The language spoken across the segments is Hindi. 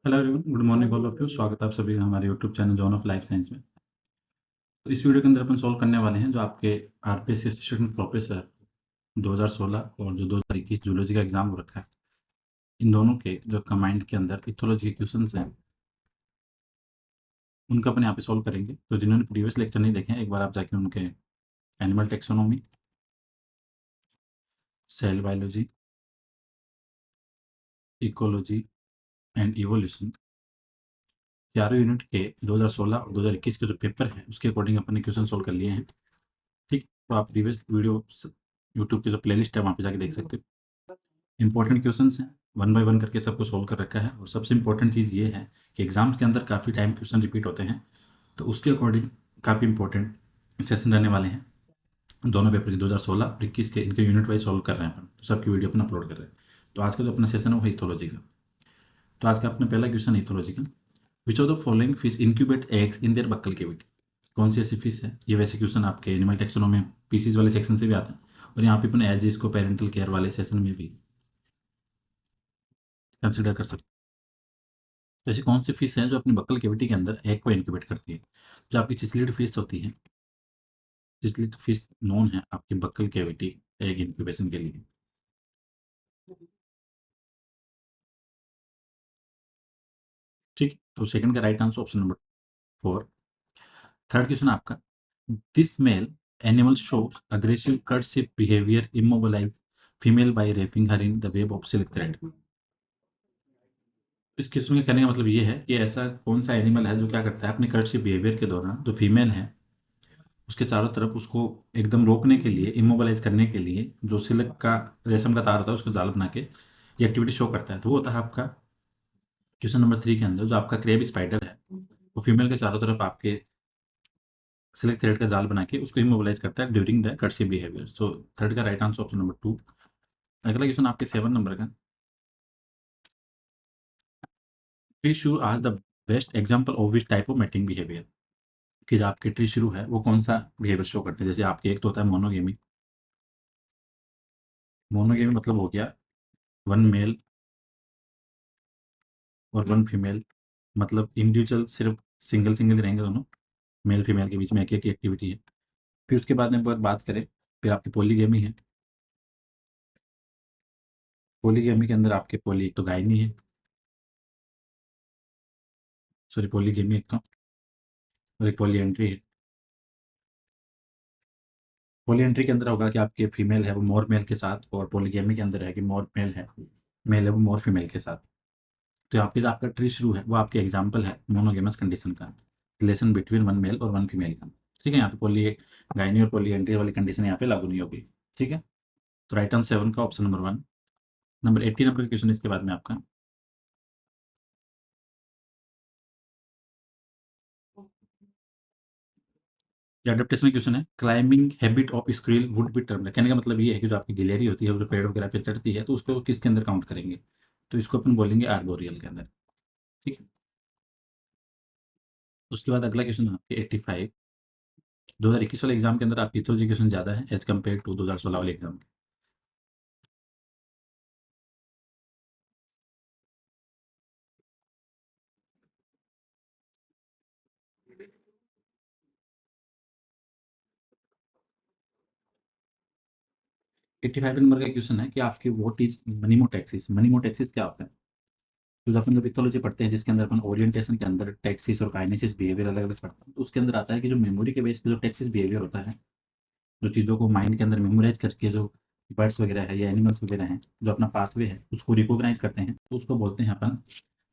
Hello everyone, good morning all of you. स्वागत है आप सभी का हमारे YouTube channel John of life science में। तो इस वीडियो के अंदर अपन सॉल्व करने वाले हैं जो आपके आरपीएससी असिस्टेंट प्रोफेसर 2016 और जो 2021 जूलॉजी का एग्जाम हो रखा है, इन दोनों के जो कमांड के अंदर इथोलॉजी के क्वेश्चंस हैं उनका अपन यहाँ पे सॉल्व करेंगे। तो जिन्होंने प्रीवियस लेक्चर नहीं देखे हैं, एक बार आप जाके उनके animal taxonomy, cell biology, ecology and evolution, चारों यूनिट के 2016 और 2021 के जो पेपर हैं उसके अकॉर्डिंग अपन ने क्वेश्चन सॉल्व कर लिए हैं। ठीक, तो आप प्रीवियस वीडियो यूट्यूब की जो प्लेलिस्ट है वहाँ पे जाके देख सकते हो। इंपॉर्टेंट क्वेश्चंस हैं, वन बाय वन करके सबको सॉल्व कर रखा है। और सबसे इंपॉर्टेंट चीज़ ये है कि एग्जाम्स के अंदर काफ़ी टाइम क्वेश्चन रिपीट होते हैं, तो उसके अकॉर्डिंग काफ़ी इंपॉर्टेंट सेशन रहने वाले हैं। दोनों पेपर के 2016 और 21 के इनके यूनिट वाइज सॉल्व कर रहे हैं अपन, तो सबकी वीडियो अपन अपलोड कर रहे हैं। तो आज का जो अपना सेशन है वो इथोलॉजी का। तो आज का अपना पहला क्वेश्चन है इथोलॉजी का। Which of the following fish incubate eggs in their buccal cavity? कौन सी ऐसी फिश है? ये वैसे क्वेश्चन आपके एनिमल टेक्सोनॉमी पीसीज वाले सेक्शन से भी आते हैं, और यहाँ पे अपन एज इसको पेरेंटल केयर वाले सेशन में भी कंसिडर कर सकते हैं। तो ऐसी कौन सी फिश है जो अपनी बक्कल केविटी के अंदर एग को इंक्यूबेट करती है? जो आपकी चिचलिड फिश होती है, चिचलिड फिश नोन है आपकी बक्कल केविटी एग इंक्यूबेशन के लिए। ठीक है, तो सेकंड का right answer option number 4। Third question आपका, this male animal shows aggressive courtship behaviour immobilise female by wrapping her in the web of silk thread. इस क्वेश्चन के कहने का मतलब ये है कि ऐसा कौन सा एनिमल है जो क्या करता है अपने कर्टशिप बिहेवियर के दौरान जो फीमेल है उसके चारों तरफ उसको एकदम रोकने के लिए, इमोबलाइज करने के लिए, जो सिल्क का रेशम का तार होता है उसको जाल बना के ये एक्टिविटी शो करता है। तो वो होता है आपका क्वेश्चन नंबर 3 के अंदर जो आपका क्रेब स्पाइडर है, वो फीमेल के चारों तरफ आपके सिल्क थ्रेड का जाल बना के उसको इमोबलाइज करता है during the courtship behaviour. So third का राइट आंसर ऑप्शन नंबर 2। अगला क्वेश्चन आपके 7 नंबर का, tree shrew are the best example of which type of mating behaviour? कि जो आपके ट्री शुरू है वो कौन सा बिहेवियर शो करते हैं? जैसे आपके एक तो होता है मोनोगेमी। मोनोगेमी मतलब हो गया वन मेल और वन फीमेल, मतलब इंडिविजुअल सिर्फ सिंगल सिंगल रहेंगे दोनों, मेल फीमेल के बीच में एक एक एक्टिविटी है। फिर उसके बाद में बात करें, फिर आपकी पॉलीगेमी है। पॉलीगेमी के अंदर आपके पॉली एक तो गायनी है, सॉरी पॉलीगेमी एक तो, और एक पॉली एंट्री है। पॉली एंट्री के अंदर होगा कि आपके फीमेल है वो मोर मेल के साथ, और पॉलीगेमी के अंदर है कि मोर मेल है, मेल है वो मोर फीमेल के साथ। तो यहाँ पे जो आपका ट्री शुरू है वो आपके एग्जाम्पल है मोनोगेमस कंडीशन का, रिलेशन बिटवीन वन मेल और वन फीमेल का। ठीक है, यहाँ पे पॉली गायनी और पॉली एंट्री वाली कंडीशन यहाँ पे लागू नहीं होगी। ठीक है, तो राइट आंसर 7 का option number 1। Number 18 number question इसके बाद में आपका, ये एडेप्टेशन क्वेश्चन है। Climbing habit of squirrel would be termed. कहने का मतलब ये है कि जो आपकी गिलहरी होती है वो जो पेड़ वगैरह पे चढ़ती है तो उसको किसके अंदर काउंट करेंगे? तो इसको अपन बोलेंगे आर्बोरियल के अंदर। ठीक है, उसके बाद अगला क्वेश्चन आपके 85। 2021 वाले एग्जाम के अंदर आपकी इथोलॉजी क्वेश्चन ज्यादा है एज कम्पेयर टू 2016 वाले एग्जाम के। 85 नंबर का क्वेश्चन है कि आपकी व्हाट इज मनीमोटैक्सिस? मनीमोटैक्सिस क्या होता है? तो जब अपन जब इथोलॉजी पढ़ते हैं जिसके अंदर अपन ओरिएंटेशन के अंदर टैक्सिस और काइनेसिस बिहेवियर अलग अलग पढ़ते हैं, तो उसके अंदर आता है कि जो मेमोरी के बेस पे जो टैक्सिस बिहेवियर होता है, जो चीज़ों को माइंड के अंदर मेमोराइज करके जो बर्ड्स वगैरह है या एनिमल्स वगैरह हैं जो अपना पाथवे है उसको रिकॉग्नाइज करते हैं, तो उसको बोलते हैं अपन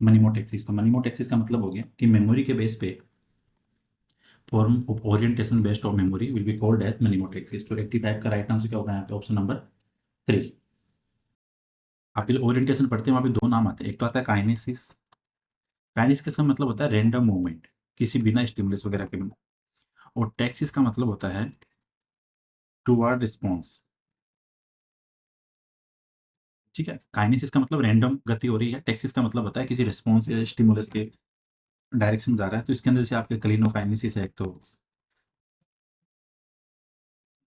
मनीमोटैक्सिस। तो मनीमोटैक्सिस का मतलब हो गया कि मेमोरी के बेस पे form of orientation based of memory will be called as mnemotaxis. तो 85 का राइट आंसर क्या होगा यहाँ पे? Option number 3। आपके जो ओरिएंटेशन पढ़ते हैं वहाँ पे दो नाम आते हैं, एक तो आता है काइनेसिस। काइनेसिस का मतलब होता है रैंडम मूवमेंट, किसी बिना स्टिमुलस वगैरह के बिना। और टैक्सिस का मतलब होता है टुवर्ड रिस्पॉन्स। ठीक है, काइनेसिस का मतलब रैंडम गति हो रही है, टैक्सिस का मतलब होता है किसी रिस्पॉन्स या स्टिमुलस के डायरेक्शन में जा रहा है। तो इसके अंदर जैसे आपके क्लिनोकाइनेसिस है एक तो,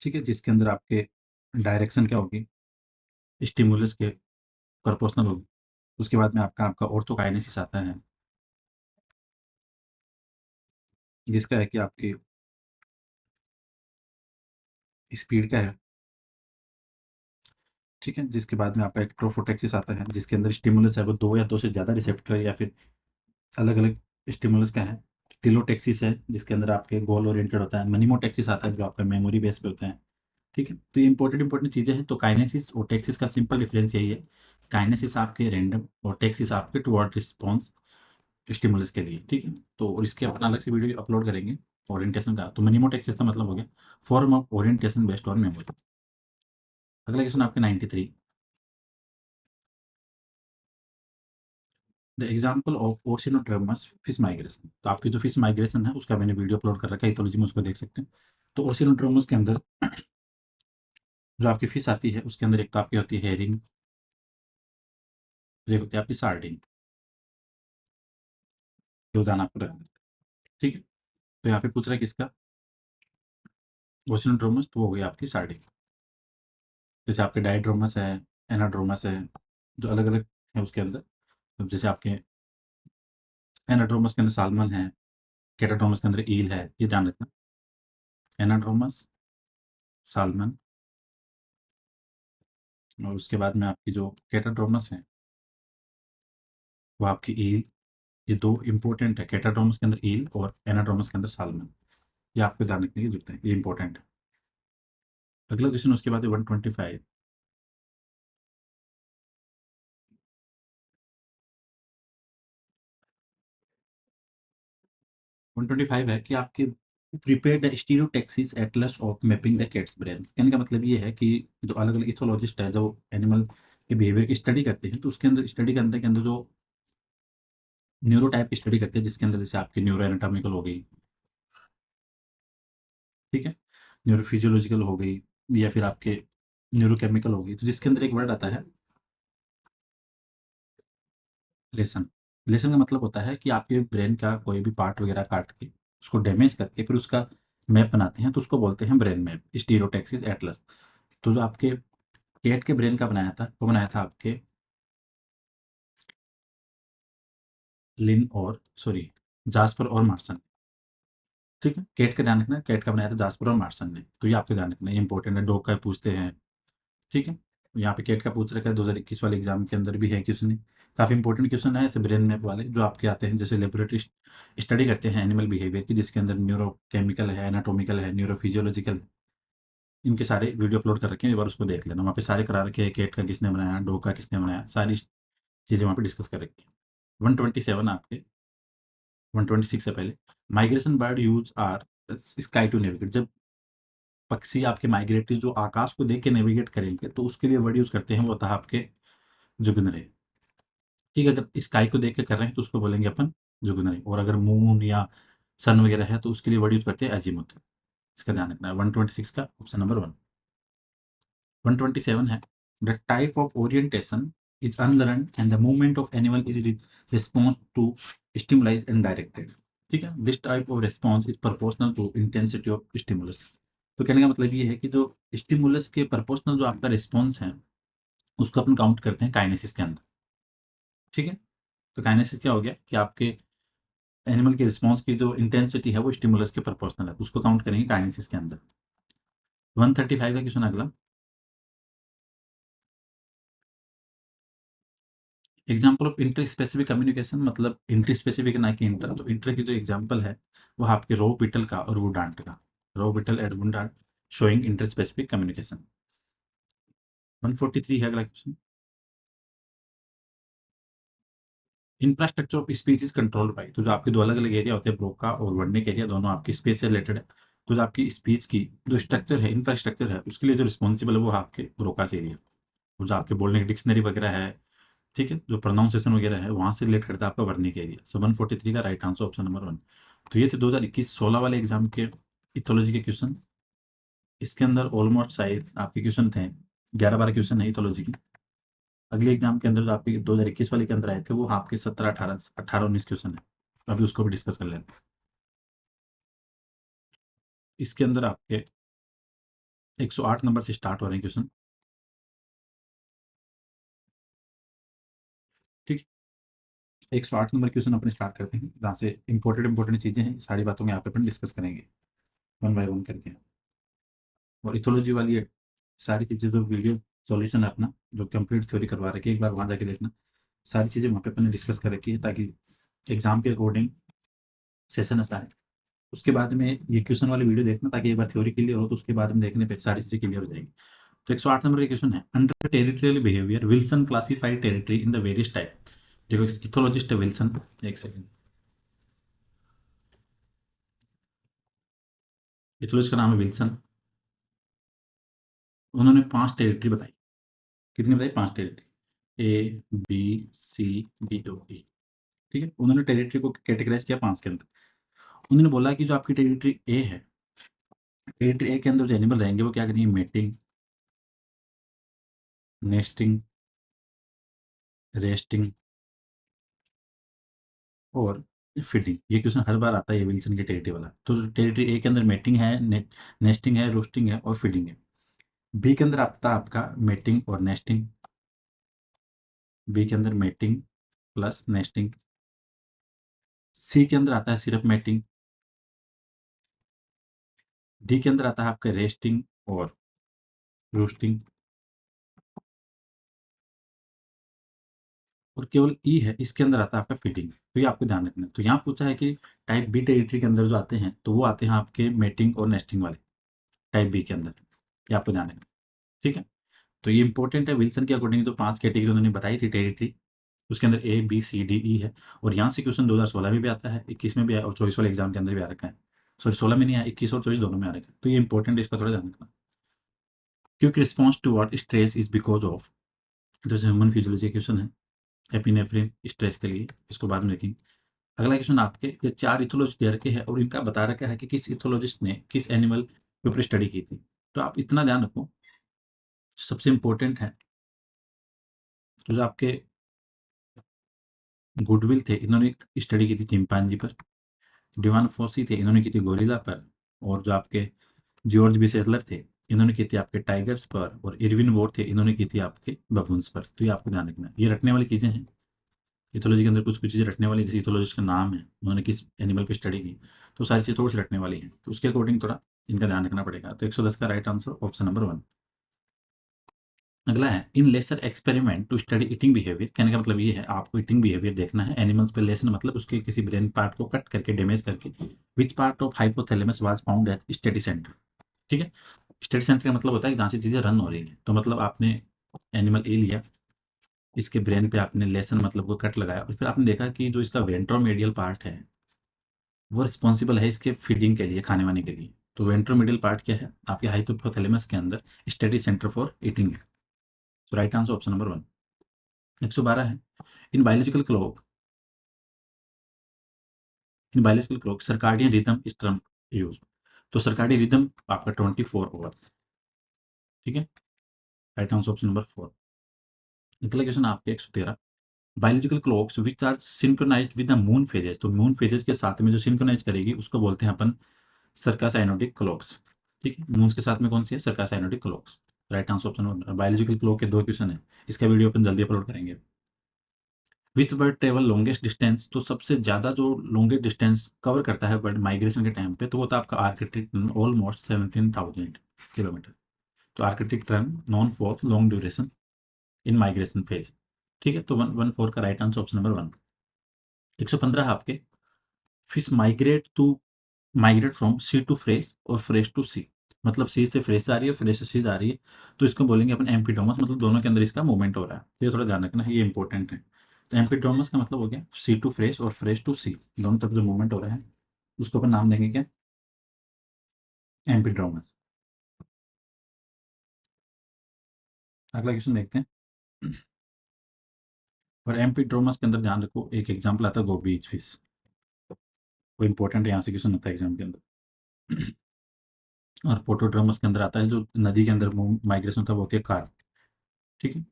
ठीक है, जिसके अंदर आपके डायरेक्शन क्या होगी? स्टिमुलस के प्रोपोर्शनल होगी। उसके बाद में आपका आपका ऑर्थोकाइनेसिस आता है, जिसका है कि आपकी स्पीड का है, ठीक है? जिसके बाद में आपका एक प्रोफोटैक्सिस आता है, जिसके अंदर स्टिमुलस है वो 2 या 2 से ज़्यादा रिसेप्टर या फिर अलग-अलग स्टिमुलस का है। टिलोटैक्सिस है, जिसके अंदर आपके गोल ओरिएंटेड होता है। मनीमोटैक्सिस आता है, जो आपका मेमोरी बेस पे होता है, ठीक है? तो ये इंपॉर्टेंट चीज़ें हैं। तो काइनेसिस और टैक्सिस का सिंपल डिफरेंस यही है। काइनेसिस आपके रैंडम और टैक्सिस आपके टुवर्ड रिस्पॉन्स स्टिमुलस के लिए, ठीक है? तो और इसके अपन अलग से वीडियो अपलोड करेंगे ओरिएंटेशन का। तो मनीमोटैक्सिस का मतलब हो गया form of orientation based on memory. अगला क्वेश्चन आपके 93, the example of oceanodromous fish migration. तो आपकी जो फिश माइग्रेशन है उसका मैंने वीडियो अपलोड कर रखा है इथोलॉजी में, उसको देख सकते हैं। तो ओसिनोट्रमस के अंदर जो आपकी फिश आती है उसके अंदर एक तो आपकी होती है हेरिंग, एक होती है आपकी सार्डिन। ये उदाहरण आपको रख दें, ठीक है? तो यहाँ पे पूछ रहा है किसका, ओसिनोट्रमस, तो वो हो गया आपकी सार्डिन। जैसे आपके डायड्रोमस है, एनाड्रोमस है, जो अलग अलग है उसके अंदर। तो जैसे आपके एनाड्रोमस के अंदर सालमन है, कैटाड्रोमस के अंदर ईल है, ये ध्यान रखना। एनाड्रोमस, सालमन, और उसके बाद में आपकी जो कैटाड्रोमस है वो आपकी ईल। ये 2 इंपॉर्टेंट है, कैटाड्रोमस के अंदर ईल और एनाड्रोमस के अंदर सालमन। ये आपको ध्यान रखने की जरूरत है, ये इंपॉर्टेंट है। अगला क्वेश्चन उसके बाद है 125। 125 है कि आपके prepare the stereotaxis atlas of mapping the cat's brain. कहने का मतलब ये है कि जो अलग अलग इथोलॉजिस्ट है जो एनिमल के बिहेवियर की स्टडी करते हैं, तो उसके अंदर स्टडी करने के अंदर जो न्यूरोटाइप की स्टडी करते हैं, जिसके अंदर जैसे आपकी न्यूरो एनाटॉमिकल हो गई, ठीक है? न्यूरोफिजियोलॉजिकल हो गई, या फिर आपके न्यूरोकेमिकल हो गई, तो जिसके अंदर एक वर्ड आता है लेसन। लेसन का मतलब होता है कि आपके ब्रेन का कोई भी पार्ट वगैरह काट के उसको डैमेज करके फिर उसका मैप बनाते हैं, तो उसको बोलते हैं ब्रेन मैप, स्टीरियोटैक्सिस एटलस। तो जो आपके कैट के ब्रेन का बनाया था वो बनाया था आपके लिन और सॉरी जास्पर और मार्सन, ठीक है? कैट का ध्यान रखना, कैट का बनाया था जास्पर और मार्सन ने, तो ये आपको ध्यान रखना है, ये इंपॉर्टेंट है। डॉग का पूछते हैं, ठीक है? यहाँ पे कैट का पूछ रखा है, 2021 वाले एग्जाम के अंदर भी है क्वेश्चन। काफ़ी इंपॉर्टेंट क्वेश्चन है ऐसे ब्रेन मैप वाले जो आपके आते हैं, जैसे लेबोरेटरी स्टडी करते हैं एनिमल बिहेवियर की, जिसके अंदर न्यूरोकेमिकल है, एनाटॉमिकल है, न्यूरोफिजियोलॉजिकल है। इनके सारे वीडियो अपलोड कर रखे हैं, एक बार उसको देख लेना। वहाँ पे सारे करा रखे हैं, कैट का किसने बनाया, डॉग का किसने बनाया, सारी चीज़ें वहाँ पे डिस्कस कर रखी हैं। 127 आपके 126 से पहले, migration bird use our sky to navigate. जब पक्षी आपके माइग्रेटरी जो आकाश को देख के नेविगेट करेंगे, तो उसके लिए वर्ड यूज करते हैं, वो होता है आपके जुगनरे, ठीक है? अगर स्काई को देख के कर रहे हैं तो उसको बोलेंगे अपन जुगनरे, और अगर मून या सन वगैरह है तो उसके लिए वर्ड यूज करते हैं अजीमुथ। इसका ध्यान रखना है। 126 का ऑप्शन नंबर 1। 127 है, the type of orientation is unlearn and the movement of animal is response to stimulus and directed, ठीक है? This type of response is proportional to intensity of stimulus. तो कहने का मतलब ये है कि जो स्टिमुलस के प्रोपोर्शनल जो आपका रिस्पॉन्स है उसको अपन काउंट करते हैं काइनेसिस के अंदर, ठीक है? तो काइनेसिस क्या हो गया कि आपके एनिमल की रिस्पॉन्स की जो इंटेंसिटी है वो स्टिमुलस के प्रोपोर्शनल है, उसको काउंट करेंगे काइनेसिस के अंदर। 135 का क्वेश्चन अगला, example of inter specific communication. मतलब इंटर स्पेसिफिक ना कि इंटर, तो इंटर की जो एग्जाम्पल है वो आपके रो बिटल का और वुडांट का, rove beetle and wood ant showing interspecific communication. 143 है अगला question, infrastructure of speech is controlled by. तो जो आपके दो अलग अलग एरिया होते हैं, ब्रोका और वर्निक एरिया, दोनों आपकी स्पेस से रिलेटेड है। तो जो आपकी स्पीच की जो स्ट्रक्चर है, इंफ्रास्ट्रक्चर है, उसके लिए जो रिस्पॉन्सिबल है वो आपके ब्रोकास एरिया। और जो आपके बोलने की डिक्शनरी वगैरह है, ठीक है, जो प्रोनाउंसिएशन वगैरह है वहाँ से रिलेट करता है आपका वर्निक एरिया। सो 143 का राइट आंसर ऑप्शन नंबर 1। तो ये थे 2021-16 वाले एग्जाम के इथोलॉजी के क्वेश्चन। इसके अंदर ऑलमोस्ट शायद आपके क्वेश्चन थे 11-12 क्वेश्चन है इथोलॉजी के। अगले एग्जाम के अंदर जो आपके 2021 वाले के अंदर आए थे वो आपके 17-18 18-19 क्वेश्चन है। अभी उसको भी डिस्कस कर लेते हैं। इसके अंदर आपके 108 नंबर से स्टार्ट हो रहे हैं क्वेश्चन, ठीक है? 108 नंबर क्वेश्चन अपने स्टार्ट करते हैं, जहाँ से इंपॉर्टेंट चीज़ें हैं, सारी बातों में यहाँ पे अपन डिस्कस करेंगे वन बाय वन करके। और इथोलॉजी वाली है सारी चीज़ें, जो वीडियो सॉल्यूशन है अपना, जो कंप्लीट थ्योरी करवा रखी है, एक बार वहाँ जाके देखना, सारी चीज़ें वहाँ पे अपन ने डिस्कस कर रखी है, ताकि एग्जाम के अकॉर्डिंग सेशन आए। उसके बाद में ये क्वेश्चन वाली वीडियो देखना, ताकि एक बार थ्योरी क्लियर हो तो उसके बाद में देखने पे सारी चीज़ें क्लियर हो जाएगी। तो 108 नंबर का क्वेश्चन है, under territorial behaviour Wilson classified territory in the various type. देखो इथोलॉजिस्ट है विल्सन, एक सेकंड, इथोलॉजिस्ट का नाम है विल्सन। उन्होंने 5 टेरिटरी बताई। कितनी बताई? 5 territory, A B C D O E. ठीक है, उन्होंने टेरिटरी को कैटेगराइज किया 5 के अंदर। उन्होंने बोला कि जो आपकी टेरिटरी ए है, टेरिटरी ए के अंदर जो एनिमल रहेंगे वो क्या करेंगे? मेटिंग, नेस्टिंग, रेस्टिंग और फीडिंग। ये क्वेश्चन हर बार आता है, ये विल्सन की टेरिटरी वाला। तो टेरिटरी ए के अंदर मेटिंग है, नेस्टिंग है, रोस्टिंग है और फीडिंग है। बी के अंदर आता है आपका मेटिंग और नेस्टिंग, बी के अंदर मेटिंग प्लस नेस्टिंग। सी के अंदर आता है सिर्फ मेटिंग। डी के अंदर आता है आपका रेस्टिंग और रोस्टिंग। और केवल ई है, इसके अंदर आता है आपका फीडिंग। तो ये आपको ध्यान रखना है। तो यहाँ पूछा है कि टाइप बी टेरिटरी के अंदर जो आते हैं, तो वो आते हैं आपके मेटिंग और नेस्टिंग वाले, टाइप बी के अंदर। ये आपको ध्यान रखना है, ठीक है। तो ये इंपॉर्टेंट है। विल्सन के अकॉर्डिंग तो 5 कैटेगरी उन्होंने बताई थी टेरिटरी, उसके अंदर ए बी सी डी ई है। और यहाँ से क्वेश्चन 2016 में भी आता है, 21 में भी आया और 24 वाले एग्जाम के अंदर भी आ रखा है। सॉरी 16 में नहीं आया, 21 और 24 दोनों में आ रखा है। तो ये इंपॉर्टेंट है, इसका थोड़ा ध्यान रखना। Quick response to what stress is because of, जैसे ह्यूमन फिजियोलॉजी क्वेश्चन है, एपिनेफ्रिन स्ट्रेस के लिए, इसको बाद में देखेंगे। अगला क्वेश्चन आपके, ये 4 इथोलॉजिस्ट दे रखे हैं और इनका बता रखा है कि किस इथोलॉजिस्ट ने किस एनिमल के ऊपर स्टडी की थी। तो आप इतना ध्यान रखो, सबसे इंपॉर्टेंट है तो जो आपके गुडविल थे, इन्होंने स्टडी की थी चिंपांजी पर। डिवान फोसी थे, इन्होंने की थी गोरिल्ला पर। और जो आपके जॉर्ज बी सेटलर थे, इन्होंने की थी आपके टाइगर्स पर। और इरविन वोर थे, इन्होंने की थी आपके बबून्स पर। तो ये आपको ध्यान रखना है, ये रखने वाली चीज़ें हैं इथोलॉजी के अंदर। कुछ कुछ चीज़ें रखने वाली, जैसे इथोलॉजिस्ट का नाम है, उन्होंने किस एनिमल पे स्टडी की, तो सारी चीज़ थोड़ी सी रखने वाली है। तो उसके अकॉर्डिंग थोड़ा इनका ध्यान रखना पड़ेगा। तो 110 का राइट आंसर ऑप्शन नंबर 1। अगला है, in laser experiment to study eating behaviour. कहने का मतलब ये है, आपको ईटिंग बिहेवियर देखना है एनिमल्स पे। लेसन मतलब उसके किसी ब्रेन पार्ट को कट करके, डैमेज करके। Which part of hypothalamus was found at study centre. ठीक है, स्टडी सेंटर का मतलब होता है कि जहाँ से चीज़ें रन हो रही हैं। तो मतलब आपने एनिमल ए लिया, इसके ब्रेन पे आपने लेसन मतलब को कट लगाया, और फिर आपने देखा कि जो इसका वेंट्रोमीडियल पार्ट है, वो रिस्पॉन्सिबल है इसके फीडिंग के लिए, खाने वाने के लिए। तो वेंट्रोमीडियल पार्ट क्या है? आपके हाइपोथैलेमस के अंदर स्टडी सेंटर फॉर ईटिंग है। तो राइट आंसर ऑप्शन नंबर 1। 112 है, in biological clock, in biological clock circadian rhythm इस टर्म यूज। तो सर्काडियन रिदम आपका 24 आवर्स। ठीक है, राइट आंसर ऑप्शन नंबर 4। अगला क्वेश्चन आपके 113, biological clocks which are synchronised with the moon phases. तो मून फेजेस के साथ में जो सिंक्रोनाइज करेगी उसको बोलते हैं अपन सर्कासाइनोटिक क्लॉक्स। ठीक है, मून के साथ में कौन सी है? Circasynodic clocks. Right answer option number. Biological clock के 2 क्वेश्चन है, इसका वीडियो अपन जल्दी अपलोड करेंगे। विच बर्ड ट्रेवल लॉन्गेस्ट डिस्टेंस। तो सबसे ज़्यादा जो लॉन्गेस्ट डिस्टेंस कवर करता है बर्ड माइग्रेशन के टाइम पे, तो वो था आपका आर्कटिक, ऑलमोस्ट 17,000 किलोमीटर। तो Arctic tern non for long duration in migration phase. ठीक है, तो 114 का राइट आंसर ऑप्शन नंबर 1। 115 है आपके, fish migrate from sea to fresh और फ्रेश टू सी। मतलब सी से फ्रेश जा रही है, फ्रेश से सी जा रही है, तो इसको बोलेंगे अपन एम्फीडोमस। मतलब दोनों के अंदर इसका मूवमेंट हो रहा है। तो ये थोड़ा ध्यान रखना है, ये इंपॉर्टेंट है। तो एम्फीडोमस का मतलब हो गया सी टू फ्रेश और फ्रेश टू सी, दोनों तरफ जो मूवमेंट हो रहा है उसको अपन नाम देंगे क्या? एम्फीड्रोमस। अगला क्वेश्चन देखते हैं। और एम्फीड्रोमस के अंदर ध्यान रखो, एक एग्जाम्पल आता है गोबीज फिश, वो इंपॉर्टेंट है, यहाँ से क्वेश्चन आता है एग्जाम के अंदर। और पोटोड्रोमस के अंदर आता है जो नदी के अंदर माइग्रेशन होता है, वो होती है कार्प। ठीक है,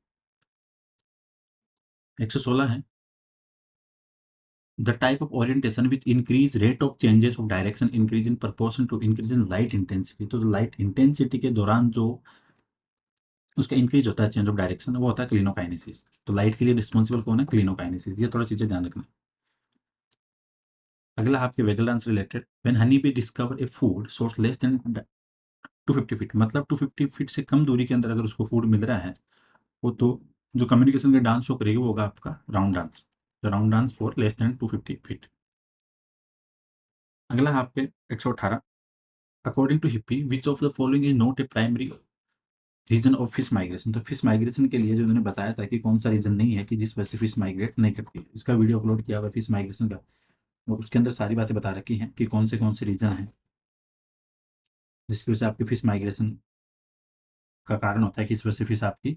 116 है, the type of orientation which increase rate of changes of direction increase in proportion to increase in light intensity. तो लाइट इंटेंसिटी के दौरान जो उसका इंक्रीज होता है चेंज ऑफ डायरेक्शन, वो होता है क्लिनोकाइनेसिस। तो लाइट के लिए रिस्पॉन्सिबल कौन है? क्लिनोकाइनेसिस। ये थोड़ा चीज़ें ध्यान रखना। अगला आपके वेगल से related, when honey bee discover A food source less than 250 feet, मतलब 250 फीट से कम दूरी के अंदर अगर उसको फूड मिल रहा है, वो तो जो कम्युनिकेशन का डांस शो करेगी वो होगा आपका round dance. The round dance for less than 250 feet. अगला है आपके 118, according to hippie which of the following is not a primary reason of fish migration. तो फिश माइग्रेशन के लिए जो उन्होंने बताया था कि कौन सा रीजन नहीं है कि जिस वजह से फिश माइग्रेट नहीं करती है, इसका वीडियो अपलोड किया हुआ है फिश माइग्रेशन का, और उसके अंदर सारी बातें बता रखी हैं कि कौन से रीजन है जिसकी वजह से आपकी फिश माइग्रेशन का कारण होता है कि इस वजह से फिश आपकी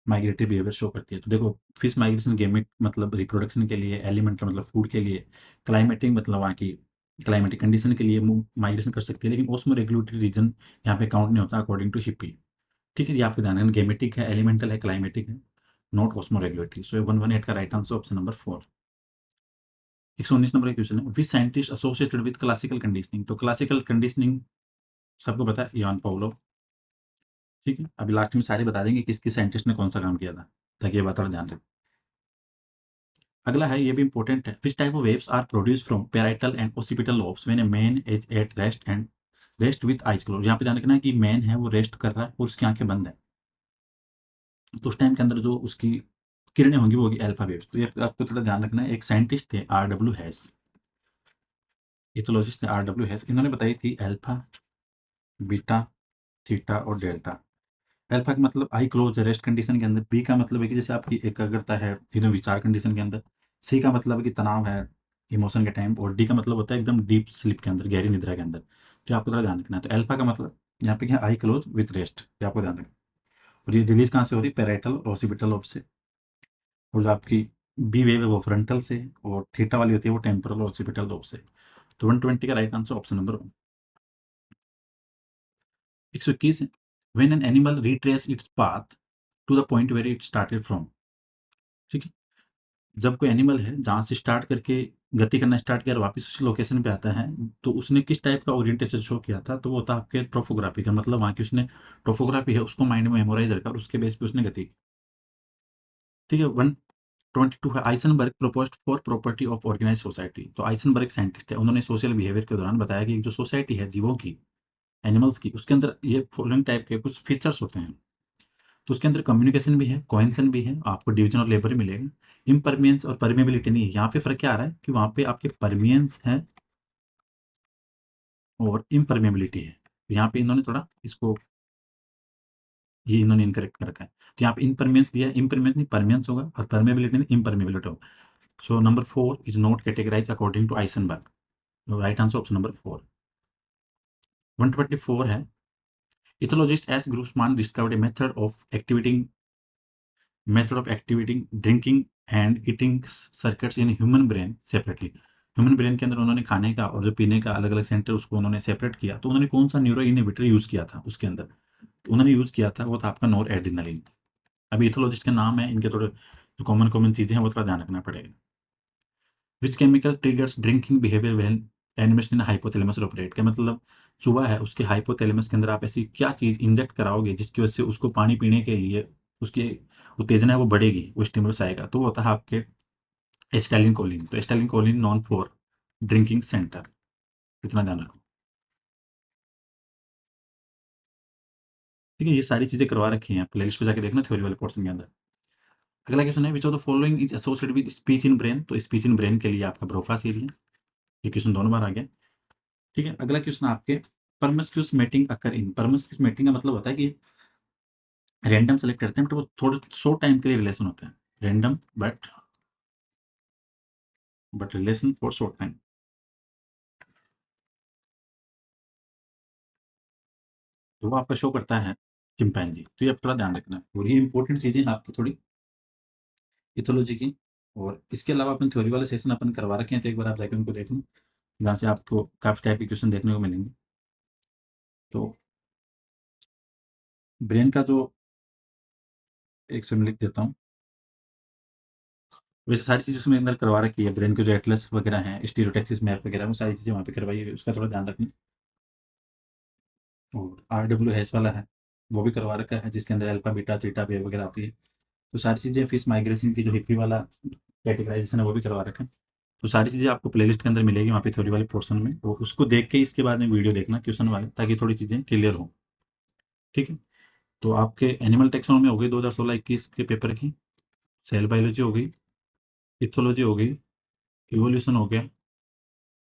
माइग्रेटरी बिहेवियर शो करती है। तो देखो, फिश माइग्रेशन गेमिट मतलब रिप्रोडक्शन के लिए, एलिमेंट मतलब फूड के लिए, क्लाइमेटिक मतलब वहाँ की क्लाइमेटिक कंडीशन के लिए माइग्रेशन कर सकती है, लेकिन ओस्मो रेगुलेटरी रीजन यहाँ पे काउंट नहीं होता अकॉर्डिंग टू हिप्पी। ठीक है, ये आपको ध्यान रखना, गेमेटिक है, एलिमेंटल है, क्लाइमेटिक है, नॉट ओस्मो रेगुलेटरी। सो 118 का right answer option number 4। 119 number का क्वेश्चन है, which scientist associated with classical conditioning. तो क्लासिकल कंडीशनिंग सबको पता है, इवान पावलोव। ठीक है, अभी लास्ट में सारे बता देंगे किस किस साइंटिस्ट ने कौन सा काम किया था, ताकि ये बात और ध्यान रखें। अगला है, ये भी इंपॉर्टेंट है, which type of waves are produce from parietal and occipital lobes when a man is at rest and rest with eyes close. यहाँ पे ध्यान रखना है कि मैन है वो रेस्ट कर रहा है और उसकी आंखें बंद है, तो उस टाइम के अंदर जो उसकी किरणें होंगी वो होगी अल्फा वेव्स। तो ये आपको थोड़ा ध्यान रखना है। एक साइंटिस्ट थे RW हैस, इथोलॉजिस्ट थे RW हैस, इन्होंने बताई थी अल्फा, बीटा, थीटा और डेल्टा। अल्फा का मतलब आई क्लोज है रेस्ट कंडीशन के अंदर, बी का मतलब है कि जैसे आपकी एकाग्रता है एकदम विचार कंडीशन के अंदर, सी का मतलब है कि तनाव है इमोशन के टाइम, और डी का मतलब होता है एकदम डीप स्लीप के अंदर, गहरी निद्रा के अंदर। तो आपको थोड़ा ध्यान रखना है। तो अल्फा का मतलब यहाँ पे क्या है? आई क्लोज विथ रेस्ट, ये आपको ध्यान रखना। और ये रिलीज कहाँ से हो रही है? पैराइटल और ऑसिपिटल लोब से। और जो आपकी बी वेव है वो फ्रंटल से, और थीटा वाली होती है वो टेम्पोरल और ऑसिपिटल लोब से। तो 120 का राइट आंसर ऑप्शन नंबर 1। 121 है, when an animal retrace its path to the point where it started from. ठीक है, जब कोई एनिमल है जहाँ से स्टार्ट करके गति करना स्टार्ट किया और वापस उस लोकेशन पे आता है, तो उसने किस टाइप का ओरिएंटेशन शो किया था? तो वो था आपके ट्रोफोग्राफी का, मतलब वहाँ की उसने ट्रोफोग्राफी है उसको माइंड में मेमोराइज रखा और उसके बेस पे उसने गति की। ठीक है, 122 है, Eisenberg proposed for property of organise society. तो आइसनबर्ग साइंटिस्ट है, उन्होंने सोशल बिहेवियर के दौरान बताया कि जो सोसाइटी है जीवों की, एनिमल्स की, उसके अंदर ये फॉलोइंग टाइप के कुछ फीचर्स होते हैं। तो उसके अंदर कम्युनिकेशन भी है, कोहेंशन भी है, आपको डिवीजन ऑफ लेबर मिलेगा। इम्परमियंस और परमेबिलिटी नहीं है। यहाँ पे फर्क क्या आ रहा है कि वहाँ पे आपके परमियंस है और इम्परमेबिलिटी है। तो यहाँ पे इन्होंने थोड़ा इसको, ये इन्होंने इनकरेक्ट कर रखा है। तो यहाँ पे इम्परमियंस दिया है, इम्परमियंस नहीं परमियंस होगा, और परमेबिलिटी नहीं इम्परमेबिलिटी होगा। So number 4 is not categorise according to Eisenberg. Right answer option number 4। 124 है, ethologist S Grossman discovered a method of activating drinking and eating circuits in human brain separately. Human brain के अंदर उन्होंने खाने का और जो पीने का अलग अलग सेंटर उसको उन्होंने सेपरेट किया। तो उन्होंने कौन सा न्यूरो इनहिबिटर यूज किया था उसके अंदर? तो उन्होंने यूज किया था वो था आपका नोर एड्रिनलिन। अभी इथोलॉजिस्ट के नाम है, इनके थोड़े जो कॉमन कॉमन चीजें हैं वो थोड़ा ध्यान रखना पड़ेगा। Which chemical triggers drinking behaviour when animals in hypothalamus operate. का मतलब चूहा है उसके हाइपोथैलेमस के अंदर आप ऐसी क्या चीज इंजेक्ट कराओगे जिसकी वजह से उसको पानी पीने के लिए उसकी उत्तेजना है वो बढ़ेगी, वो स्टिमुलस आएगा। तो वो होता है आपके एस्टाइलिन कोलिन। तो acetylcholine known for drinking centre, इतना ध्यान रखो। ठीक है, ये सारी चीजें करवा रखी हैं, प्लेलिस्ट पे जाके देखना थ्योरी वाले पोर्शन के अंदर। अगला क्वेश्चन है, विच of the following is associated with speech in brain. तो स्पीच इन ब्रेन के लिए आपका ब्रोका सीरीज है। ये क्वेश्चन दोनों बार आ गया। ठीक है, अगला क्वेश्चन आपके, परमस्क्यूस मेटिंग अकर इन। परमस्क्यूस मेटिंग का मतलब होता है कि रैंडम सेलेक्ट करते हैं बट वो थोड़े शॉर्ट टाइम के लिए रिलेशन होता है। Random but relation for short time. तो वो आपका शो करता है चिंपैंजी। तो ये आप थोड़ा ध्यान रखना है, और ये इंपॉर्टेंट चीजें हैं आपकी थोड़ी इथोलॉजी की। और इसके अलावा अपन थ्योरी वाले सेशन अपन करवा रखे हैं, तो एक बार आप जाकर उनको देख लो, जहाँ से आपको काफी टाइप के क्वेश्चन देखने को मिलेंगे। तो ब्रेन का जो, एक से मैं लिख देता हूँ, वैसे सारी चीज़ें उसमें अंदर करवा रखी है। ब्रेन के जो एटलस वगैरह हैं, स्टीरियोटैक्सिस मैप वगैरह, वो सारी चीज़ें वहाँ पे करवाई है, उसका थोड़ा ध्यान रखना। और RW हैस वाला है, वो भी करवा रखा है, जिसके अंदर अल्फा, बीटा, थीटा, वेव वगैरह आती है। तो सारी चीज़ें, फिश माइग्रेशन की जो हिप्पी वाला कैटेगराइजेशन है वो भी करवा रखा है। तो सारी चीज़ें आपको प्लेलिस्ट के अंदर मिलेगी वहाँ पे थ्योरी वाले पोर्शन में, वो उसको देख के इसके बाद में वीडियो देखना क्वेश्चन वाले, ताकि थोड़ी चीज़ें क्लियर हो। ठीक है। तो आपके एनिमल टेक्सोनॉमी हो गई 2016-21 के पेपर की, सेल बायोलॉजी हो गई, इथोलॉजी हो गई, इवोल्यूशन हो गया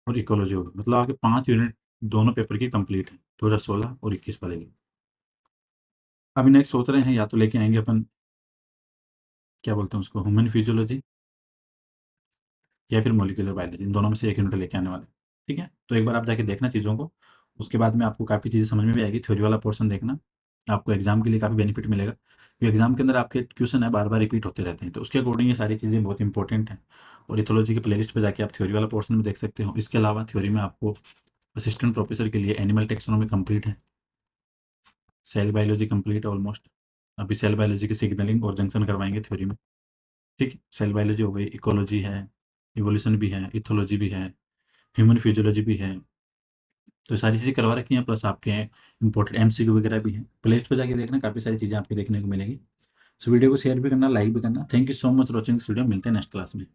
और इकोलॉजी हो गई। मतलब आपके 5 यूनिट दोनों पेपर की कंप्लीट है, 2016 और 21 वाले की। अभी नेक्स्ट सोच रहे हैं या तो लेके आएंगे अपन, क्या बोलते हैं उसको, ह्यूमन फिजियोलॉजी या फिर मॉलिक्यूलर बायोलॉजी, इन दोनों में से एक यूनिट लेके आने वाले। ठीक है। तो एक बार आप जाके देखना चीज़ों को, उसके बाद में आपको काफ़ी चीज़ें समझ में भी आएगी। थ्योरी वाला पोर्शन देखना, आपको एग्जाम के लिए काफ़ी बेनिफिट मिलेगा, क्योंकि एग्जाम के अंदर आपके क्वेश्चन है बार बार रिपीट होते रहते हैं, तो उसके अकॉर्डिंग ये सारी चीज़ें बहुत इंपॉर्टेंट हैं। और इथोलॉजी के प्लेलिस्ट पे जाके आप थ्योरी वाला पोर्शन में देख सकते हो। इसके अलावा थ्योरी में आपको असिस्टेंट प्रोफेसर के लिए एनिमल टेक्सोनॉमी कंप्लीट है, सेल बायोलॉजी कंप्लीट है ऑलमोस्ट। अभी सेल बायोलॉजी की सिग्नलिंग और जंक्शन करवाएंगे थ्योरी में। ठीक है। सेल बायोलॉजी हो गई, इकोलॉजी है, इवोल्यूशन भी है, इथोलॉजी भी है, ह्यूमन फिजियोलॉजी भी है। तो ये सारी चीज़ें करवा रखी हैं, प्लस आपके इंपॉर्टेंट एमसीक्यू वगैरह भी हैं। प्लेलिस्ट पे जाके देखना, काफ़ी सारी चीज़ें आपको देखने को मिलेंगी। सो वीडियो को शेयर भी करना, लाइक भी करना। Thank you so much for watching this video. मिलते हैं नेक्स्ट क्लास में।